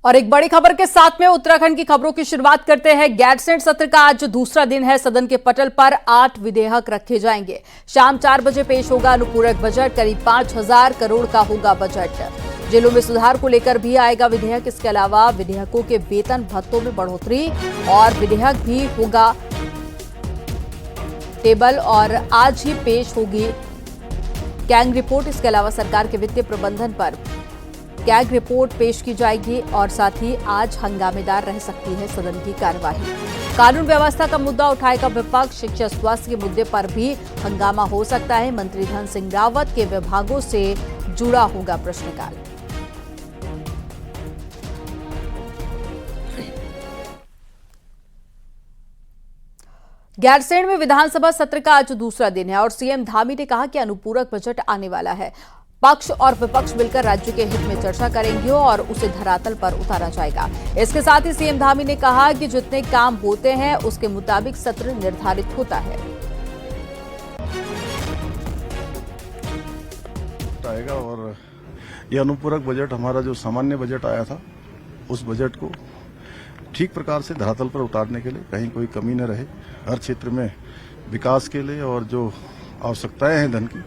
और एक बड़ी खबर के साथ में उत्तराखंड की खबरों की शुरुआत करते हैं। गैरसैंण सत्र का आज दूसरा दिन है। सदन के पटल पर 8 विधेयक रखे जाएंगे। शाम 4 बजे पेश होगा अनुपूरक बजट। करीब 5,000 करोड़ का होगा बजट। जेलों में सुधार को लेकर भी आएगा विधेयक। इसके अलावा विधेयकों के वेतन भत्तों में बढ़ोतरी और विधेयक भी होगा टेबल और आज ही पेश होगी कैग रिपोर्ट। इसके अलावा सरकार के वित्तीय प्रबंधन पर कैग रिपोर्ट पेश की जाएगी और साथ ही आज हंगामेदार रह सकती है सदन की कार्यवाही। कानून व्यवस्था का मुद्दा उठाएगा विपक्ष। शिक्षा स्वास्थ्य के मुद्दे पर भी हंगामा हो सकता है। मंत्री धन सिंह रावत के विभागों से जुड़ा होगा प्रश्नकाल। गैरसैंण में विधानसभा सत्र का आज दूसरा दिन है और सीएम धामी ने कहा कि अनुपूरक बजट आने वाला है। पक्ष और विपक्ष मिलकर राज्य के हित में चर्चा करेंगे और उसे धरातल पर उतारा जाएगा। इसके साथ ही सीएम धामी ने कहा कि जितने काम होते हैं उसके मुताबिक सत्र निर्धारित होता है। और ये अनुपूरक बजट हमारा जो सामान्य बजट आया था उस बजट को ठीक प्रकार से धरातल पर उतारने के लिए, कहीं कोई कमी न रहे, हर क्षेत्र में विकास के लिए और जो आवश्यकताएं हैं धन की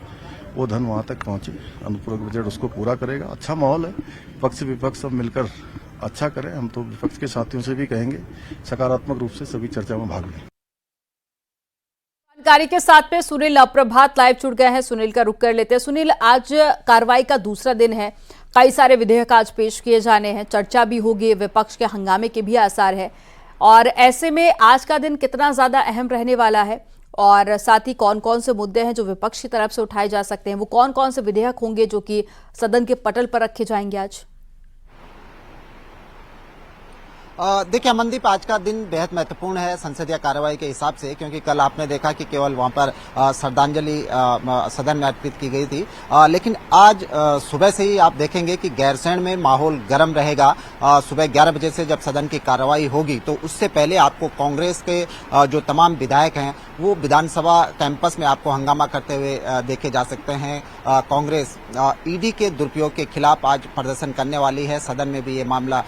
वो धन वहां तक पहुंचे। अनुपूरक बजट उसको पूरा करेगा। अच्छा माहौल है, पक्ष विपक्ष सब मिलकर अच्छा करें। हम तो विपक्ष के साथियों से भी कहेंगे सकारात्मक रूप से सभी चर्चा में भाग लें। जानकारी के साथ में सुनील प्रभात लाइव जुड़ गए हैं। सुनील का रुख कर लेते हैं। सुनील, आज कार्रवाई का दूसरा दिन है। कई सारे विधेयक आज पेश किए जाने हैं, चर्चा भी होगी, विपक्ष के हंगामे के भी आसार है और ऐसे में आज का दिन कितना ज्यादा अहम रहने वाला है और साथ ही कौन कौन से मुद्दे हैं जो विपक्ष की तरफ से उठाए जा सकते हैं, वो कौन कौन से विधेयक होंगे जो कि सदन के पटल पर रखे जाएंगे आज? देखिए अमनदीप, आज का दिन बेहद महत्वपूर्ण है संसदीय कार्रवाई के हिसाब से, क्योंकि कल आपने देखा कि केवल वहां पर श्रद्धांजलि सदन में अर्पित की गई थी, लेकिन आज सुबह से ही आप देखेंगे कि गैरसैंण में माहौल गर्म रहेगा। सुबह 11 बजे से जब सदन की कार्रवाई होगी तो उससे पहले आपको कांग्रेस के जो तमाम विधायक हैं वो विधानसभा कैंपस में आपको हंगामा करते हुए देखे जा सकते हैं। कांग्रेस ईडी के दुरुपयोग के खिलाफ आज प्रदर्शन करने वाली है। सदन में भी ये मामला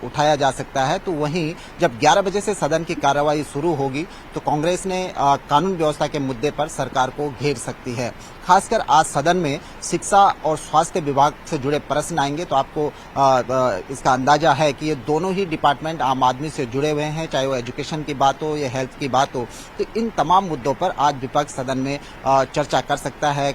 उठाया जा सकता है। तो वहीं जब 11 बजे से सदन की कार्रवाई शुरू होगी तो कांग्रेस ने कानून व्यवस्था के मुद्दे पर सरकार को घेर सकती है। खासकर आज सदन में शिक्षा और स्वास्थ्य विभाग से जुड़े प्रश्न आएंगे तो आपको इसका अंदाजा है कि ये दोनों ही डिपार्टमेंट आम आदमी से जुड़े हुए हैं, चाहे वो एजुकेशन की बात हो या हेल्थ की बात हो। तो इन तमाम मुद्दों पर आज विपक्ष सदन में चर्चा कर सकता है।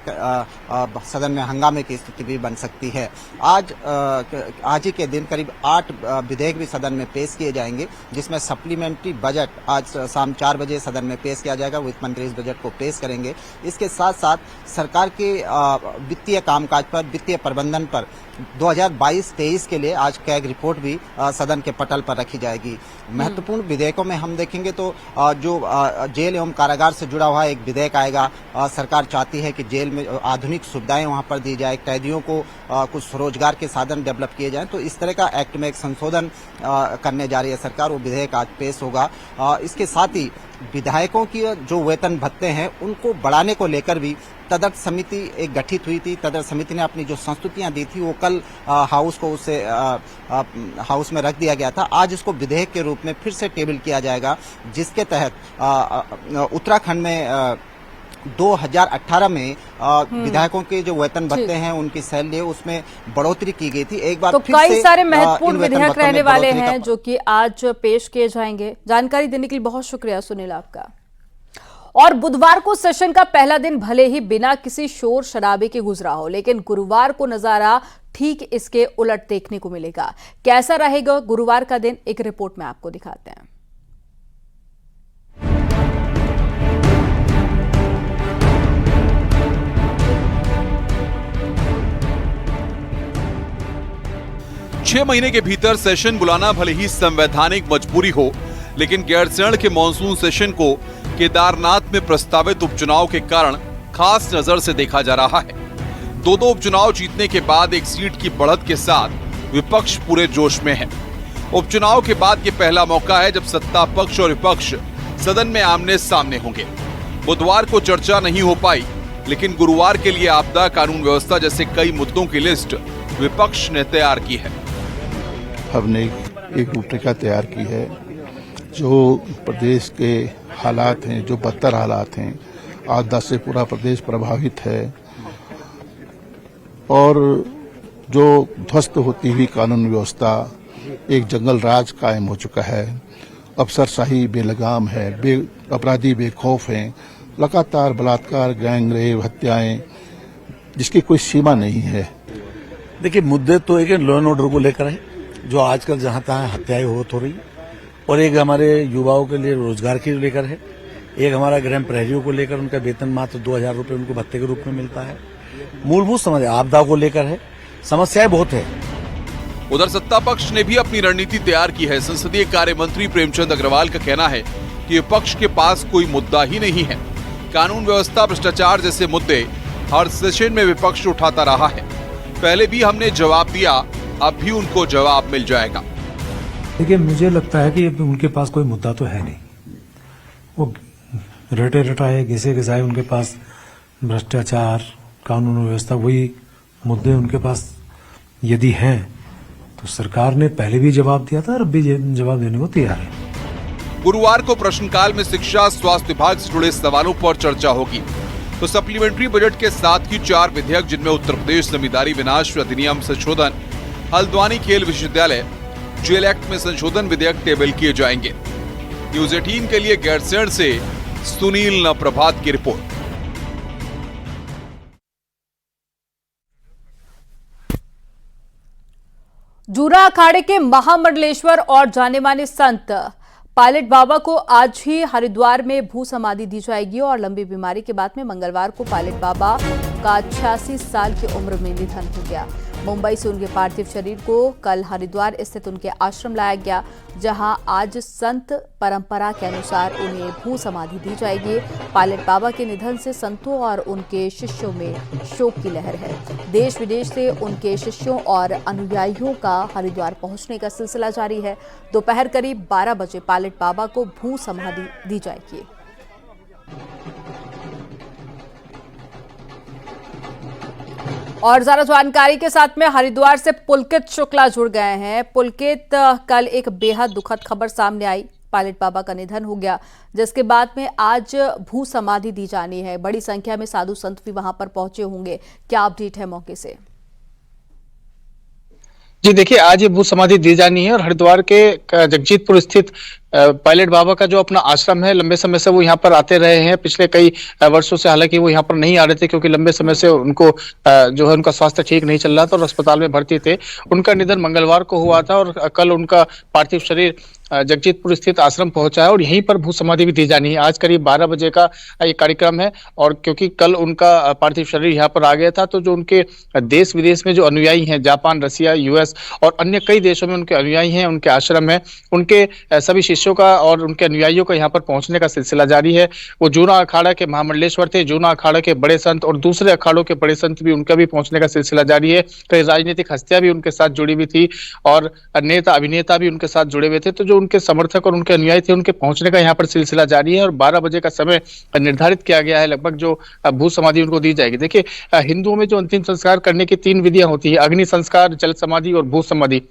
सदन में हंगामे की स्थिति भी बन सकती है। आज ही के दिन करीब 8 विधेयक भी सदन में पेश किए जाएंगे, जिसमें सप्लीमेंट्री बजट आज शाम 4 बजे सदन में पेश किया जाएगा। वित्त मंत्री इस बजट को पेश करेंगे। इसके साथ साथ सरकार के वित्तीय कामकाज पर, वित्तीय प्रबंधन पर 2022-23 के लिए आज कैग रिपोर्ट भी सदन के पटल पर रखी जाएगी। महत्वपूर्ण विधेयकों में हम देखेंगे तो जो जेल एवं कारागार से जुड़ा हुआ एक विधेयक आएगा। सरकार चाहती है कि जेल में आधुनिक सुविधाएं वहां पर दी जाए, कैदियों को कुछ रोजगार के साधन डेवलप किए जाएं। तो इस तरह का एक्ट में एक संशोधन करने जा रही है सरकार, वो विधेयक आज पेश होगा। इसके साथ ही विधायकों की जो वेतन भत्ते हैं उनको बढ़ाने को लेकर भी तदर्थ समिति एक गठित हुई थी। तदर्थ समिति ने अपनी जो संस्तुतियां दी थी वो कल हाउस में रख दिया गया था। आज इसको विधेयक के रूप में फिर से टेबल किया जाएगा, जिसके तहत उत्तराखंड में 2018 में विधायकों के जो वेतन भत्ते हैं, उनकी सैलरी उसमें बढ़ोतरी की गई थी। एक बार तो फिर कई सारे महत्वपूर्ण विधेयक रहने वाले हैं जो कि आज पेश किए जाएंगे। जानकारी देने के लिए बहुत शुक्रिया सुनील आपका। और बुधवार को सेशन का पहला दिन भले ही बिना किसी शोर शराबे के गुजरा हो, लेकिन गुरुवार को नजारा ठीक इसके उलट देखने को मिलेगा। कैसा रहेगा गुरुवार का दिन, एक रिपोर्ट में आपको दिखाते हैं। छह महीने के भीतर सेशन बुलाना भले ही संवैधानिक मजबूरी हो, लेकिन गैरसैंण के मॉनसून सेशन को केदारनाथ में प्रस्तावित उपचुनाव के कारण खास नजर से देखा जा रहा है। दो उपचुनाव जीतने के बाद एक सीट की बढ़त के साथ विपक्ष पूरे जोश में है। उपचुनाव के बाद ये पहला मौका है जब सत्ता पक्ष और विपक्ष सदन में आमने सामने होंगे। बुधवार को चर्चा नहीं हो पाई, लेकिन गुरुवार के लिए आपदा, कानून व्यवस्था जैसे कई मुद्दों की लिस्ट विपक्ष ने तैयार की है। हमने एक रूपरेखा तैयार की है। जो प्रदेश के हालात हैं, जो बदतर हालात हैं, आपदा से पूरा प्रदेश प्रभावित है और जो ध्वस्त होती हुई कानून व्यवस्था, एक जंगल राज कायम हो चुका है, अफसरशाही बेलगाम है, अपराधी बेखौफ हैं, लगातार बलात्कार, गैंगरेप, हत्याएं, जिसकी कोई सीमा नहीं है। देखिए, मुद्दे तो एक लॉ एंड ऑर्डर को लेकर है, जो आजकल जहां तहां हत्याएं हो रही, और एक हमारे युवाओं के लिए रोजगार के लेकर है, एक हमारा गृह प्रहरियों को लेकर उनका वेतन मात्र 2000 रुपये उनको भत्ते के रूप में मिलता है। मूलभूत समस्या आपदा को लेकर है, समस्याएं बहुत है। उधर सत्ता पक्ष ने भी अपनी रणनीति तैयार की है। संसदीय कार्य मंत्री प्रेमचंद अग्रवाल का कहना है कि विपक्ष के पास कोई मुद्दा ही नहीं है। कानून व्यवस्था, भ्रष्टाचार जैसे मुद्दे हर सेशन में विपक्ष उठाता रहा है। पहले भी हमने जवाब दिया, अब भी उनको जवाब मिल जाएगा। देखिए, मुझे लगता है कि उनके पास कोई मुद्दा तो है नहीं। वो रटे रटाए घिसे घिसाए उनके पास भ्रष्टाचार, कानून व्यवस्था, वही मुद्दे उनके पास यदि हैं तो सरकार ने पहले भी जवाब दिया था और अब भी जवाब देने को तैयार है। गुरुवार को प्रश्नकाल में शिक्षा, स्वास्थ्य विभाग से जुड़े सवालों पर चर्चा होगी। तो सप्लीमेंट्री बजट के साथ ही 4 विधेयक, जिनमें उत्तर प्रदेश जमींदारी विनाश अधिनियम संशोधन, हल्द्वानी खेल विश्वविद्यालय, जेल एक्ट में संशोधन विधेयक टेबल किए जाएंगे। न्यूज 18 के लिए गैरसैंण से सुनील नवप्रभात की रिपोर्ट। जूना अखाड़े के महामंडलेश्वर और जाने माने संत पायलट बाबा को आज ही हरिद्वार में भू समाधि दी जाएगी और लंबी बीमारी के बाद में मंगलवार को पायलट बाबा का 86 साल की उम्र में निधन हो गया। मुंबई से उनके पार्थिव शरीर को कल हरिद्वार स्थित उनके आश्रम लाया गया, जहां आज संत परंपरा के अनुसार उन्हें भू समाधि दी जाएगी। पायलट बाबा के निधन से संतों और उनके शिष्यों में शोक की लहर है। देश विदेश से उनके शिष्यों और अनुयायियों का हरिद्वार पहुंचने का सिलसिला जारी है। दोपहर करीब 12 बजे पायलट बाबा को भू समाधि दी जाएगी। और ज्यादा जानकारी के साथ में हरिद्वार से पुलकित शुक्ला जुड़ गए हैं। पुलकित, कल एक बेहद दुखद खबर सामने आई, पायलट बाबा का निधन हो गया, जिसके बाद में आज भू समाधि दी जानी है। बड़ी संख्या में साधु संत भी वहां पर पहुंचे होंगे। क्या अपडेट है मौके से? जी देखिए, आज ये भू समाधि दी जानी है और हरिद्वार के जगजीतपुर स्थित पायलट बाबा का जो अपना आश्रम है, लंबे समय से वो यहाँ पर आते रहे हैं। पिछले कई वर्षों से हालांकि वो यहाँ पर नहीं आ रहे थे, क्योंकि लंबे समय से उनको जो है उनका स्वास्थ्य ठीक नहीं चल रहा था और अस्पताल में भर्ती थे। उनका निधन मंगलवार को हुआ था और कल उनका पार्थिव शरीर जगजीतपुर स्थित आश्रम पहुंचा है और यहीं पर भू समाधि भी दी जानी है। आज करीब 12 बजे का ये कार्यक्रम है और क्योंकि कल उनका पार्थिव शरीर यहाँ पर आ गया था, तो जो उनके देश विदेश में जो अनुयायी हैं, जापान, रसिया, यूएस और अन्य कई देशों में उनके अनुयायी हैं, उनके आश्रम है, उनके सभी शिष्यों का और उनके अनुयायियों का यहाँ पर पहुंचने का सिलसिला जारी है। वो जूना अखाड़ा के महामंडलेश्वर थे, जूना अखाड़ा के बड़े संत और दूसरे अखाड़ों के बड़े संत भी, उनका भी पहुंचने का सिलसिला जारी है। कई राजनीतिक हस्तियां भी उनके साथ जुड़ी हुई थी और नेता अभिनेता भी उनके साथ जुड़े हुए थे। तो जो उनके समर्थक और उनके अनुयायी थे, उनके पहुंचने का यहाँ पर सिलसिला जारी है और 12 बजे का समय निर्धारित किया गया है लगभग, जो भू समाधि उनको दी जाएगी। देखिए, हिंदुओं में जो अंतिम संस्कार करने की 3 विधियां होती है, अग्नि संस्कार, जल समाधि और भू समाधि।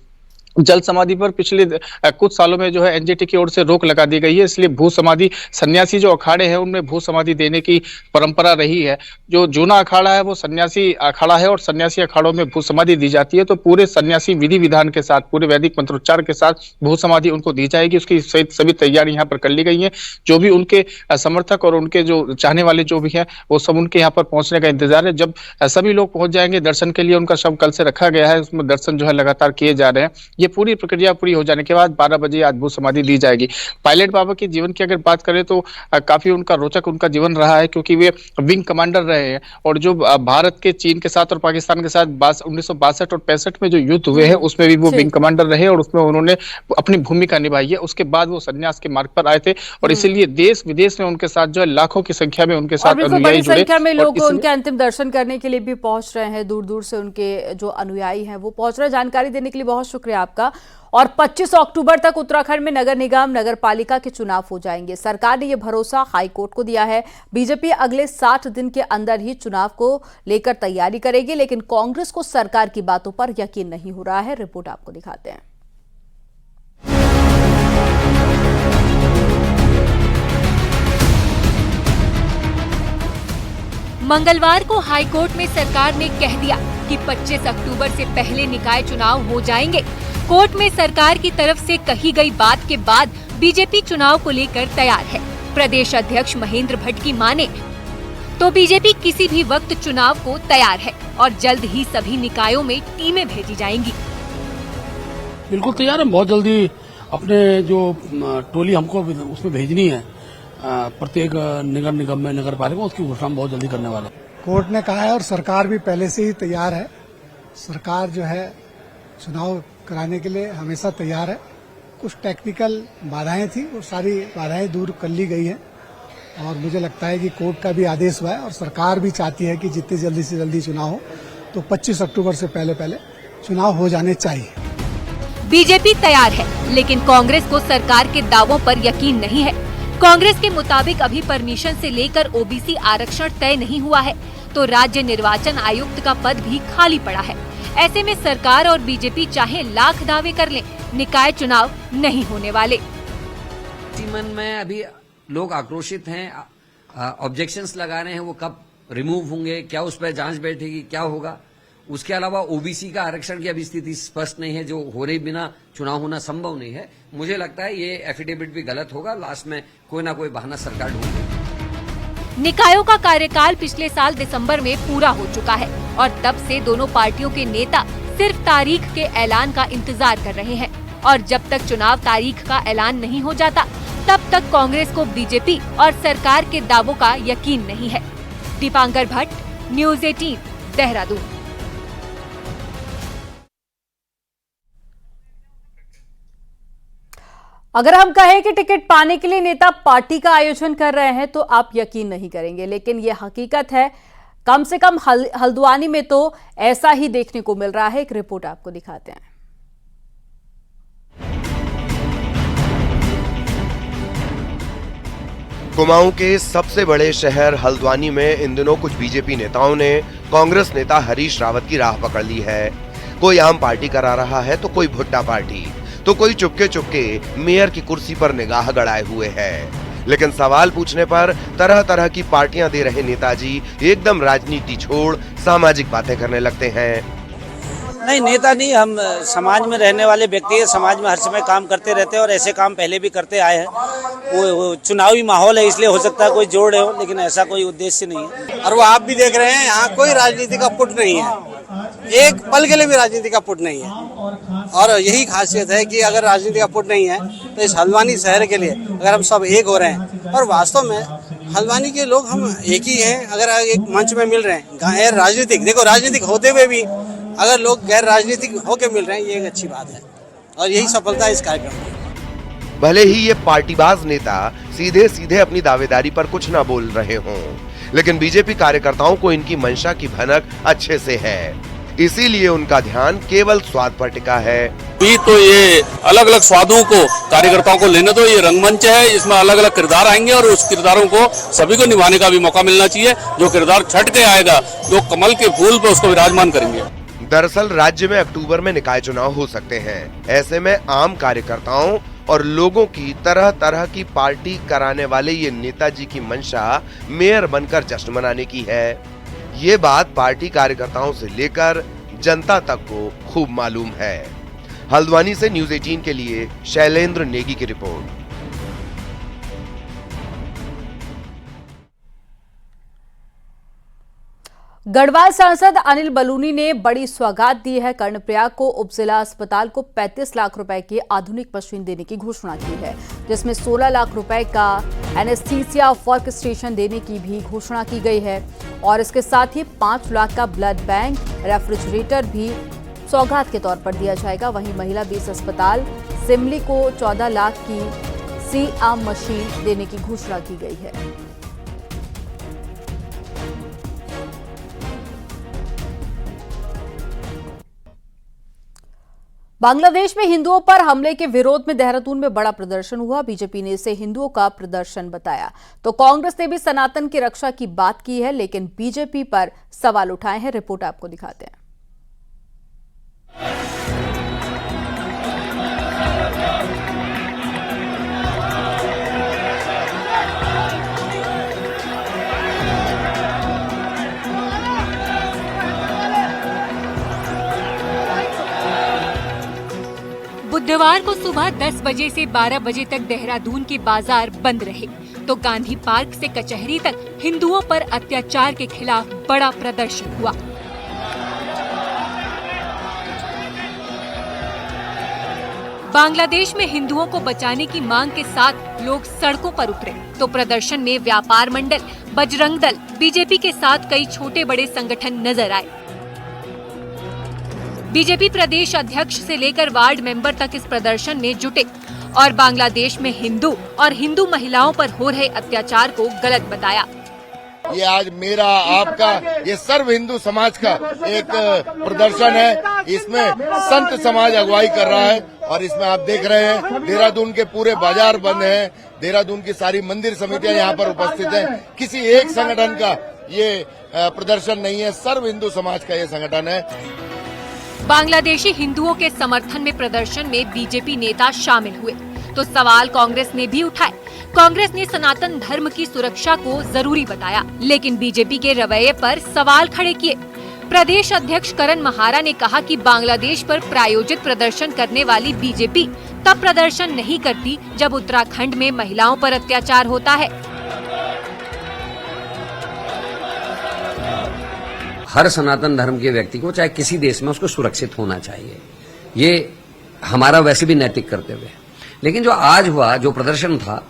जल समाधि पर पिछले कुछ सालों में जो है एनजीटी की ओर से रोक लगा दी गई है, इसलिए भू समाधि सन्यासी जो अखाड़े हैं उनमें भू समाधि देने की परंपरा रही है। जो जूना अखाड़ा है वो सन्यासी अखाड़ा है और सन्यासी अखाड़ों में भू समाधि दी जाती है। तो पूरे सन्यासी विधि विधान के साथ, पूरे वैदिक मंत्रोच्चार के साथ भू समाधि उनको दी जाएगी। उसकी सभी तैयारी यहाँ पर कर ली गई है। जो भी उनके समर्थक और उनके जो चाहने वाले जो भी हैं, वो सब उनके यहाँ पर पहुंचने का इंतजार है। जब सभी लोग पहुंच जाएंगे, दर्शन के लिए उनका शव कल से रखा गया है, उसमें दर्शन जो है लगातार किए जा रहे हैं। ये पूरी प्रक्रिया पूरी हो जाने के बाद 12 बजे आज भू समाधि दी जाएगी। पायलट बाबा के जीवन की अगर बात करें तो काफी उनका रोचक उनका जीवन रहा है, क्योंकि वे विंग कमांडर रहे हैं और जो भारत के, चीन के साथ और पाकिस्तान के साथ 1962 और 65 में जो युद्ध हुए हैं उसमें भी वो विंग कमांडर रहे और उसमें उन्होंने अपनी भूमिका निभाई है। उसके बाद वो संन्यास के मार्ग पर आए थे और इसीलिए देश विदेश में उनके साथ जो है लाखों की संख्या में उनके साथ अनुयायी जुड़े। संख्या में लोग उनके अंतिम दर्शन करने के लिए भी पहुंच रहे हैं, दूर दूर से उनके जो अनुयायी हैं वो पहुंच रहे हैं। जानकारी देने के लिए बहुत शुक्रिया आपका। और 25 अक्टूबर तक उत्तराखंड में नगर निगम, नगर पालिका के चुनाव हो जाएंगे। सरकार ने यह भरोसा हाईकोर्ट को दिया है। बीजेपी अगले 60 दिन के अंदर ही चुनाव को लेकर तैयारी करेगी, लेकिन कांग्रेस को सरकार की बातों पर यकीन नहीं हो रहा है। रिपोर्ट आपको दिखाते हैं। मंगलवार को हाईकोर्ट में सरकार ने कह दिया कि 25 अक्टूबर से पहले निकाय चुनाव हो जाएंगे। कोर्ट में सरकार की तरफ से कही गई बात के बाद बीजेपी चुनाव को लेकर तैयार है। प्रदेश अध्यक्ष महेंद्र भट्ट की माने तो बीजेपी किसी भी वक्त चुनाव को तैयार है और जल्द ही सभी निकायों में टीमें भेजी जाएंगी। बिल्कुल तैयार है, बहुत जल्दी अपने जो टोली हमको उसमें भेजनी है प्रत्येक नगर निगम में, नगर पालिका, उसकी घोषणा बहुत जल्दी करने वाले। कोर्ट ने कहा है और सरकार भी पहले से ही तैयार है। सरकार जो है चुनाव कराने के लिए हमेशा तैयार है। कुछ टेक्निकल बाधाएं थी, वो सारी बाधाएं दूर कर ली गई हैं और मुझे लगता है कि कोर्ट का भी आदेश हुआ है और सरकार भी चाहती है कि जितनी जल्दी से जल्दी चुनाव हो, तो 25 अक्टूबर से पहले चुनाव हो जाने चाहिए। बीजेपी तैयार है, लेकिन कांग्रेस को सरकार के दावों पर यकीन नहीं है। कांग्रेस के मुताबिक अभी परमिशन से लेकर ओबीसी आरक्षण तय नहीं हुआ है, तो राज्य निर्वाचन आयुक्त का पद भी खाली पड़ा है। ऐसे में सरकार और बीजेपी चाहे लाख दावे कर लें, निकाय चुनाव नहीं होने वाले। मन में अभी लोग आक्रोशित हैं, ऑब्जेक्शंस लगा रहे हैं, वो कब रिमूव होंगे, क्या उस पर जांच बैठेगी, क्या होगा। उसके अलावा ओबीसी का आरक्षण की अभी स्थिति स्पष्ट नहीं है, जो हो रही बिना चुनाव होना संभव नहीं है। मुझे लगता है ये एफिडेविट भी गलत होगा, लास्ट में कोई ना कोई बहाना सरकार ढूंढेगी। निकायों का कार्यकाल पिछले साल दिसंबर में पूरा हो चुका है और तब से दोनों पार्टियों के नेता सिर्फ तारीख के ऐलान का इंतजार कर रहे हैं और जब तक चुनाव तारीख का ऐलान नहीं हो जाता तब तक कांग्रेस को बीजेपी और सरकार के दावों का यकीन नहीं है। दीपांकर भट्ट, न्यूज़ 18, देहरादून। अगर हम कहें कि टिकट पाने के लिए नेता पार्टी का आयोजन कर रहे हैं तो आप यकीन नहीं करेंगे, लेकिन ये हकीकत है। कम से कम हल्द्वानी में तो ऐसा ही देखने को मिल रहा है। एक रिपोर्ट आपको दिखाते हैं। कुमाऊं के सबसे बड़े शहर हल्द्वानी में इन दिनों कुछ बीजेपी नेताओं ने कांग्रेस नेता हरीश रावत की राह पकड़ ली है। कोई आम पार्टी करा रहा है तो कोई भुट्टा पार्टी, तो कोई चुपके चुपके मेयर की कुर्सी पर निगाह गड़ाए हुए है। लेकिन सवाल पूछने पर तरह तरह की पार्टियां दे रहे नेताजी एकदम राजनीति छोड़ सामाजिक बातें करने लगते हैं। नहीं, नेता नहीं, हम समाज में रहने वाले व्यक्ति है, समाज में हर समय काम करते रहते हैं और ऐसे काम पहले भी करते आए हैं। वो चुनावी माहौल है, इसलिए हो सकता है कोई जोड़ हो, लेकिन ऐसा कोई उद्देश्य नहीं है। और वो आप भी देख रहे हैं, यहाँ कोई राजनीति का पुट नहीं है, एक पल के लिए भी राजनीति का पुट नहीं है। और यही खासियत है कि अगर राजनीति का पुट नहीं है तो इस हल्द्वानी शहर के लिए अगर हम सब एक हो रहे हैं, और वास्तव में हल्द्वानी के लोग हम एक ही हैं, अगर एक मंच में मिल रहे हैं, गैर राजनीतिक, देखो राजनीतिक होते हुए भी अगर लोग गैर राजनीतिक होकर मिल रहे हैं, ये एक अच्छी बात है और यही सफलता है इस कार्यक्रम की। भले ही ये पार्टीबाज नेता सीधे सीधे अपनी दावेदारी पर कुछ ना बोल रहे हों, लेकिन बीजेपी कार्यकर्ताओं को इनकी मंशा की भनक अच्छे से है, इसीलिए उनका ध्यान केवल स्वाद पर टिका है। तो ये अलग अलग स्वादों को कार्यकर्ताओं को लेने दो, ये रंगमंच है, इसमें अलग अलग किरदार आएंगे और उस किरदारों को सभी को निभाने का भी मौका मिलना चाहिए। जो किरदार छट के आएगा, जो कमल के फूल पे उसको विराजमान करेंगे। दरअसल राज्य में अक्टूबर में निकाय चुनाव हो सकते हैं। ऐसे में आम कार्यकर्ताओं और लोगों की तरह तरह की पार्टी कराने वाले ये नेताजी की मंशा मेयर बनकर जश्न मनाने की है। ये बात पार्टी कार्यकर्ताओं से लेकर जनता तक को खूब मालूम है। हल्द्वानी से न्यूज़ 18 के लिए शैलेंद्र नेगी की रिपोर्ट। गढ़वाल सांसद अनिल बलूनी ने बड़ी सौगात दी है। कर्णप्रयाग को उपजिला अस्पताल को 35 लाख रुपए की आधुनिक मशीन देने की घोषणा की है, जिसमें 16 लाख रुपए का एनेस्थीसिया वर्क स्टेशन देने की भी घोषणा की गई है और इसके साथ ही 5 लाख का ब्लड बैंक रेफ्रिजरेटर भी सौगात के तौर पर दिया जाएगा। वहीं महिला बेस अस्पताल सिमली को 14 लाख की सी आर्म मशीन देने की घोषणा की गई है। बांग्लादेश में हिंदुओं पर हमले के विरोध में देहरादून में बड़ा प्रदर्शन हुआ। बीजेपी ने इसे हिंदुओं का प्रदर्शन बताया तो कांग्रेस ने भी सनातन की रक्षा की बात की है, लेकिन बीजेपी पर सवाल उठाए हैं। रिपोर्ट आपको दिखाते हैं। बुधवार को सुबह 10 बजे से 12 बजे तक देहरादून के बाजार बंद रहे, तो गांधी पार्क से कचहरी तक हिंदुओं पर अत्याचार के खिलाफ बड़ा प्रदर्शन हुआ। बांग्लादेश में हिंदुओं को बचाने की मांग के साथ लोग सड़कों पर उतरे, तो प्रदर्शन में व्यापार मंडल, बजरंग दल, बीजेपी के साथ कई छोटे बड़े संगठन नजर आए। बीजेपी प्रदेश अध्यक्ष से लेकर वार्ड मेंबर तक इस प्रदर्शन में जुटे और बांग्लादेश में हिंदू और हिंदू महिलाओं पर हो रहे अत्याचार को गलत बताया। ये आज मेरा, आपका, ये सर्व हिंदू समाज का एक प्रदर्शन है। इसमें संत समाज अगुवाई कर रहा है और इसमें आप देख रहे हैं देहरादून के पूरे बाजार बंद हैं। देहरादून की सारी मंदिर समितियां यहाँ पर उपस्थित हैं। किसी एक संगठन का ये प्रदर्शन नहीं है, सर्व हिंदू समाज का ये संगठन है। बांग्लादेशी हिंदुओं के समर्थन में प्रदर्शन में बीजेपी नेता शामिल हुए, तो सवाल कांग्रेस ने भी उठाए। कांग्रेस ने सनातन धर्म की सुरक्षा को जरूरी बताया, लेकिन बीजेपी के रवैये पर सवाल खड़े किए। प्रदेश अध्यक्ष करण महारा ने कहा कि बांग्लादेश पर प्रायोजित प्रदर्शन करने वाली बीजेपी तब प्रदर्शन नहीं करती जब उत्तराखंड में महिलाओं पर अत्याचार होता है। हर सनातन धर्म के व्यक्ति को, चाहे किसी देश में, उसको सुरक्षित होना चाहिए। ये हमारा वैसे भी नैतिक कर्तव्य है। लेकिन जो आज हुआ, जो प्रदर्शन था,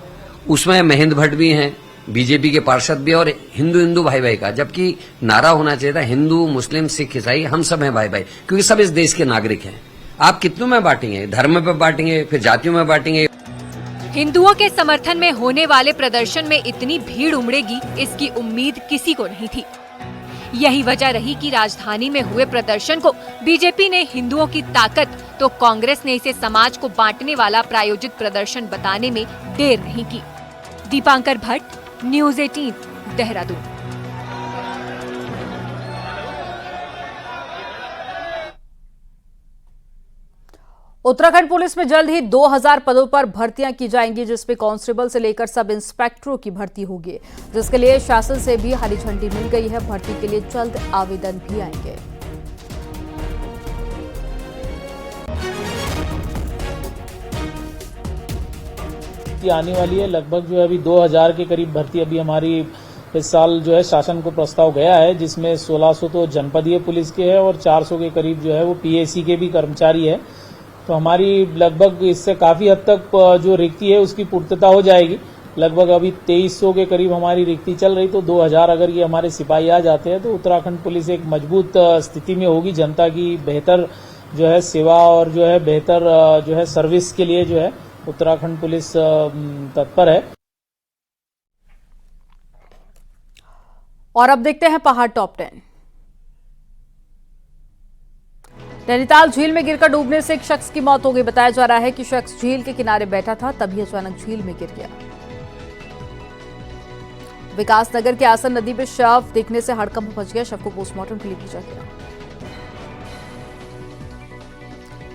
उसमें महेंद्र भट्ट भी हैं, बीजेपी के पार्षद भी, और हिंदू हिंदू भाई भाई का, जबकि नारा होना चाहिए था हिंदू, मुस्लिम, सिख, ईसाई, हम सब हैं भाई भाई, क्योंकि सब इस देश के नागरिक हैं। आप कितनों में बांटेंगे? धर्म में बांटेंगे, फिर जातियों में बांटेंगे। हिंदुओं के समर्थन में होने वाले प्रदर्शन में इतनी भीड़ उमड़ेगी, इसकी उम्मीद किसी को नहीं थी। यही वजह रही कि राजधानी में हुए प्रदर्शन को बीजेपी ने हिंदुओं की ताकत, तो कांग्रेस ने इसे समाज को बांटने वाला प्रायोजित प्रदर्शन बताने में देर नहीं की। दीपांकर भट्ट, न्यूज़ 18, देहरादून। उत्तराखंड पुलिस में जल्द ही 2000 पदों पर भर्तियां की जाएंगी, जिसमें कांस्टेबल से लेकर सब इंस्पेक्टरों की भर्ती होगी, जिसके लिए शासन से भी हरी झंडी मिल गई है। भर्ती के लिए जल्द आवेदन भी आएंगे। आने वाली है, लगभग जो है अभी 2000 के करीब भर्ती अभी हमारी इस साल जो है शासन को प्रस्ताव गया है, जिसमें 1600 तो जनपदीय पुलिस के है और 400 के करीब जो है वो पीएसी के भी कर्मचारी है। तो हमारी लगभग इससे काफी हद तक जो रिक्ति है उसकी पूर्तता हो जाएगी। लगभग अभी 2300 के करीब हमारी रिक्ति चल रही, तो 2000 अगर ये हमारे सिपाही आ जाते हैं तो उत्तराखंड पुलिस एक मजबूत स्थिति में होगी। जनता की बेहतर जो है सेवा और जो है बेहतर जो है सर्विस के लिए जो है उत्तराखंड पुलिस तत्पर है। और अब देखते हैं पहाड़ टॉप 10। नैनीताल झील में गिरकर डूबने से एक शख्स की मौत हो गई। बताया जा रहा है कि शख्स झील के किनारे बैठा था, तभी अचानक झील में गिर गया। विकासनगर के आसन नदी में शव दिखने से हड़कंप मच गया। शव को पोस्टमार्टम के लिए भेजा गया।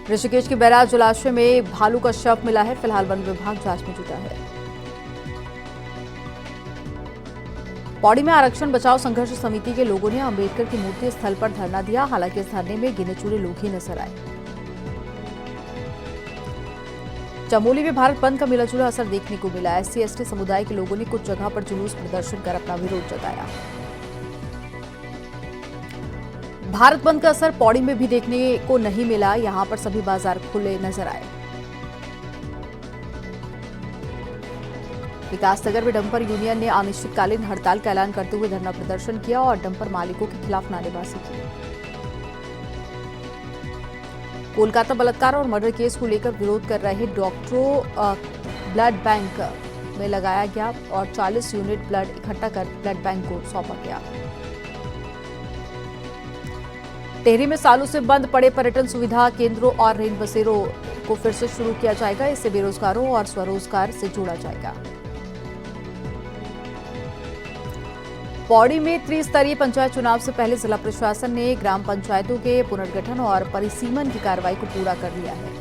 ऋषिकेश के बैराज जलाशय में भालू का शव मिला है। फिलहाल वन विभाग जांच में जुटा है। पौड़ी में आरक्षण बचाओ संघर्ष समिति के लोगों ने अंबेडकर की मूर्ति स्थल पर धरना दिया। हालांकि इस धरने में गिने चुने लोग ही नजर आए। चमोली में भारत बंद का मिलाजुला असर देखने को मिला। SC/ST समुदाय के लोगों ने कुछ जगह पर जुलूस प्रदर्शन कर अपना विरोध जताया। भारत बंद का असर पौड़ी में भी देखने को नहीं मिला। यहां पर सभी बाजार खुले नजर आए। विकासनगर में डंपर यूनियन ने अनिश्चितकालीन हड़ताल का ऐलान करते हुए धरना प्रदर्शन किया और डंपर मालिकों के खिलाफ नारेबाजी की। कोलकाता बलात्कार और मर्डर केस को लेकर विरोध कर रहे डॉक्टरों ब्लड बैंक में लगाया गया और 40 यूनिट ब्लड इकट्ठा कर ब्लड बैंक को सौंपा गया। टिहरी में सालों से बंद पड़े पर्यटन सुविधा केंद्रों और रेन बसेरों को फिर से शुरू किया जाएगा। इससे बेरोजगारों और स्वरोजगार से जोड़ा जाएगा। पौड़ी में त्रिस्तरीय पंचायत चुनाव से पहले जिला प्रशासन ने ग्राम पंचायतों के पुनर्गठन और परिसीमन की कार्रवाई को पूरा कर लिया है।